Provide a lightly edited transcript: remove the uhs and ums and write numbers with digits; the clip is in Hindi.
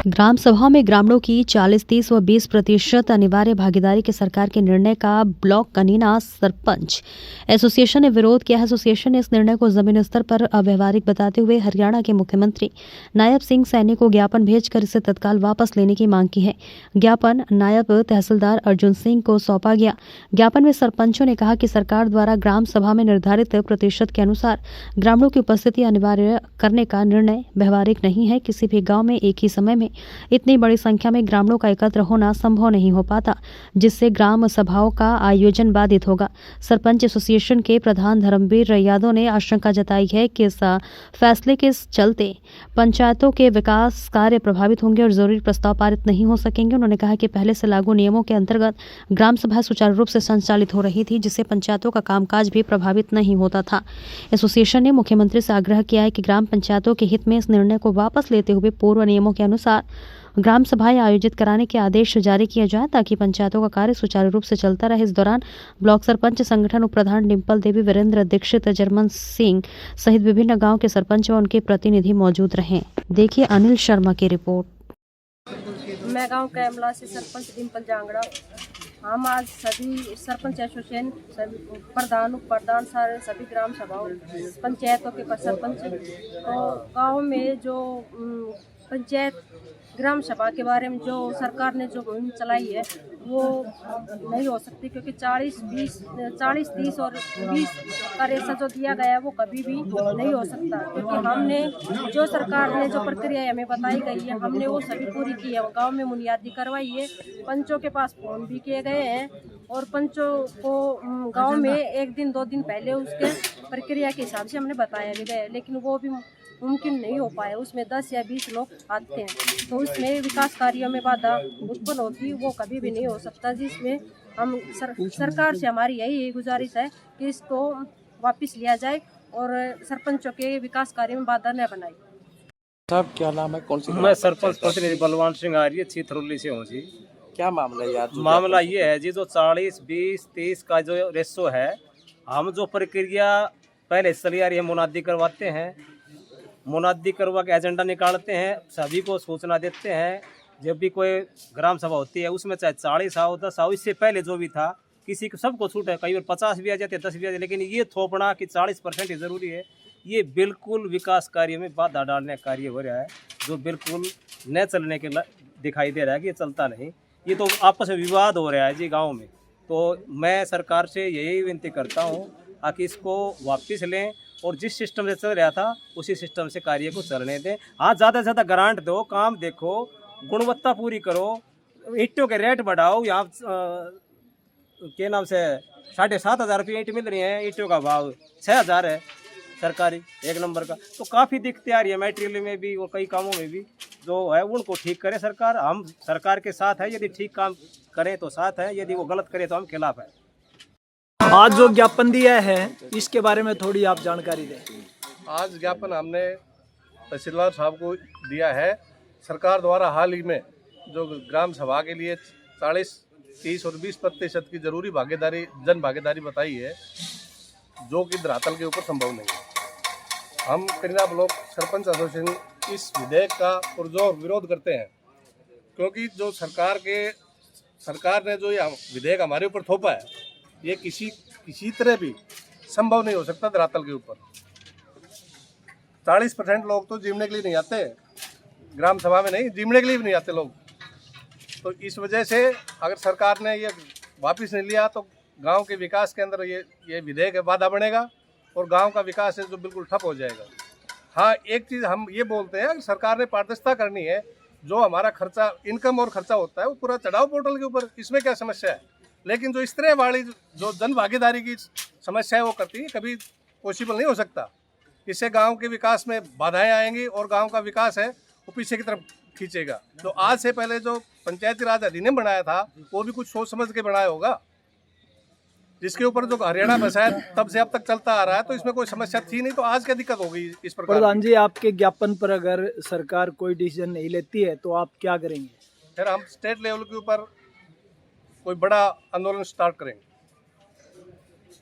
ग्राम सभाओं में ग्रामीणों की 40, 30 व 20% अनिवार्य भागीदारी के सरकार के निर्णय का ब्लॉक कनीना सरपंच एसोसिएशन ने विरोध किया है। एसोसिएशन ने इस निर्णय को जमीन स्तर पर अव्यवहारिक बताते हुए हरियाणा के मुख्यमंत्री नायब सिंह सैनी को ज्ञापन भेजकर इसे तत्काल वापस लेने की मांग की है। ज्ञापन नायब तहसीलदार अर्जुन सिंह को सौंपा गया। ज्ञापन में सरपंचों ने कहा कि सरकार द्वारा ग्राम सभा में निर्धारित प्रतिशत के अनुसार ग्रामीणों की उपस्थिति अनिवार्य करने का निर्णय व्यवहारिक नहीं है। किसी भी गाँव में एक ही समय में इतनी बड़ी संख्या में ग्रामीणों का एकत्र होना संभव नहीं हो पाता, जिससे ग्राम सभाओं का आयोजन बाधित होगा। सरपंच एसोसिएशन के प्रधान धर्मवीर यादव ने आशंका जताई है कि इस फैसले के चलते पंचायतों के विकास कार्य प्रभावित होंगे और जरूरी प्रस्ताव पारित नहीं हो सकेंगे। उन्होंने कहा कि पहले से लागू नियमों के अंतर्गत ग्राम सभा सुचारू रूप से संचालित हो रही थी, जिससे पंचायतों का कामकाज भी प्रभावित नहीं होता था। एसोसिएशन ने मुख्यमंत्री से आग्रह किया है कि ग्राम पंचायतों के हित में इस निर्णय को वापस लेते हुए पूर्व नियमों के अनुसार ग्राम सभाएं आयोजित कराने के आदेश जारी किए जाएं, ताकि पंचायतों का कार्य सुचारू रूप से चलता रहे। इस दौरान ब्लॉक सरपंच संगठन उप प्रधान डिम्पल देवी, वीरेंद्र दीक्षित, जर्मन सिंह सहित विभिन्न गांव के सरपंच व उनके प्रतिनिधि मौजूद रहे। देखिए अनिल शर्मा की रिपोर्ट। मैं गांव कैमला से सरपंच डिम्पल जांगड़ा। हम आज सभी सरपंच एसोसिएशन, सभी प्रधान उप प्रधान सारे सभी ग्राम सभाओं पंचायतों के सरपंच तो गांव में जो पंचायत ग्राम सभा के बारे में जो सरकार ने जो मुहिम चलाई है वो नहीं हो सकती, क्योंकि 40, 30 और 20 का रेशा जो दिया गया है वो कभी भी नहीं हो सकता। क्योंकि हमने जो सरकार ने जो प्रक्रिया हमें बताई गई है हमने वो सभी पूरी की है। गांव में बुनियादी करवाई है, पंचों के पास फोन भी किए गए हैं और पंचों को गांव में 1 दिन 2 दिन पहले उसके प्रक्रिया के हिसाब से हमने बताया भी गया, लेकिन वो भी मुमकिन नहीं हो पाया। उसमें 10 या 20 लोग आते हैं तो उसमें विकास कार्यों में बाधा उत्पन्न होती, वो कभी भी नहीं हो सकता। जिसमें हम सरकार से हमारी यही गुजारिश है कि इसको वापस लिया जाए और सरपंचों के विकास कार्य में बाधा न बनाए। साहब क्या नाम है, कौन सी? मैं सरपंच प्रतिनिधि बलवान सिंह आर्य छिथरौली से हूँ जी। क्या मामला है यार? मामला ये है जी, जो 40, 20, 30 का जो रेशो है, हम जो प्रक्रिया पहले चली आ रही है, मुनादी करवाते हैं, मुनादी करवा के एजेंडा निकालते हैं, सभी को सूचना देते हैं। जब भी कोई ग्राम सभा होती है उसमें चाहे 40 आओ 10 आओ, इससे पहले जो भी था किसी को सबको छूट है। कई बार 50 भी आ जाते, 10 भी आ जाते, लेकिन ये थोपना कि 40% ही ज़रूरी है, ये बिल्कुल विकास कार्य में बाधा डालने का कार्य हो रहा है, जो बिल्कुल न चलने के दिखाई दे रहा है कि ये चलता नहीं। ये तो आपस में विवाद हो रहा है जी गाँव में। तो मैं सरकार से यही विनती करता हूँ कि इसको वापस लें और जिस सिस्टम से चल रहा था उसी सिस्टम से कार्य को चलने दें। हाँ, ज़्यादा से ज़्यादा ग्रांट दो, काम देखो, गुणवत्ता पूरी करो, ईंटों के रेट बढ़ाओ। यहाँ के नाम से 7,500 रुपये ईंट मिल रही है, ईंटों का भाव 6,000 है सरकारी 1 नंबर का। तो काफ़ी दिक्कतें आ रही है मटेरियल में भी और कई कामों में भी, जो है उनको ठीक करे सरकार। हम सरकार के साथ है, यदि ठीक काम करें तो साथ है, यदि वो गलत करे तो हम खिलाफ है। आज जो ज्ञापन दिया है इसके बारे में थोड़ी आप जानकारी दें। आज ज्ञापन हमने तहसीलदार साहब को दिया है। सरकार द्वारा हाल ही में जो ग्राम सभा के लिए 40, 30 और 20% की जरूरी भागीदारी, जन भागीदारी बताई है, जो कि धरातल के ऊपर संभव नहीं है। हम कनीना ब्लॉक सरपंच एसोसिएशन इस विधेयक का पुरजोर विरोध करते हैं, क्योंकि जो सरकार ने जो ये विधेयक हमारे ऊपर थोपा है, ये किसी तरह भी संभव नहीं हो सकता धरातल के ऊपर। 40% लोग तो जीवने के लिए नहीं आते, ग्राम सभा में नहीं, जीवने के लिए भी नहीं आते लोग। तो इस वजह से अगर सरकार ने ये वापस नहीं लिया तो गांव के विकास के अंदर ये विधेयक बाधा बनेगा और गांव का विकास है जो बिल्कुल ठप हो जाएगा। हाँ, एक चीज़ हम ये बोलते हैं, सरकार ने पारदर्शिता करनी है, जो हमारा खर्चा, इनकम और खर्चा होता है वो पूरा चढ़ाओ पोर्टल के ऊपर, इसमें क्या समस्या है। लेकिन जो इस तरह वाली जो जन भागीदारी की समस्या है वो करती है, कभी पॉसिबल नहीं हो सकता। इससे गांव के विकास में बाधाएं आएंगी और गांव का विकास है वो पीछे की तरफ खींचेगा। तो आज से पहले जो पंचायती राज अधिनियम बनाया था वो भी कुछ सोच समझ के बनाया होगा, जिसके ऊपर जो हरियाणा बसाया तब से अब तक चलता आ रहा है। तो इसमें कोई समस्या थी नहीं, तो आज क्या दिक्कत हो गई इस प्रकार? प्रधान जी, आपके ज्ञापन पर अगर सरकार कोई डिसीजन नहीं लेती है तो आप क्या करेंगे? फिर हम स्टेट लेवल के ऊपर कोई बड़ा आंदोलन स्टार्ट करेंगे।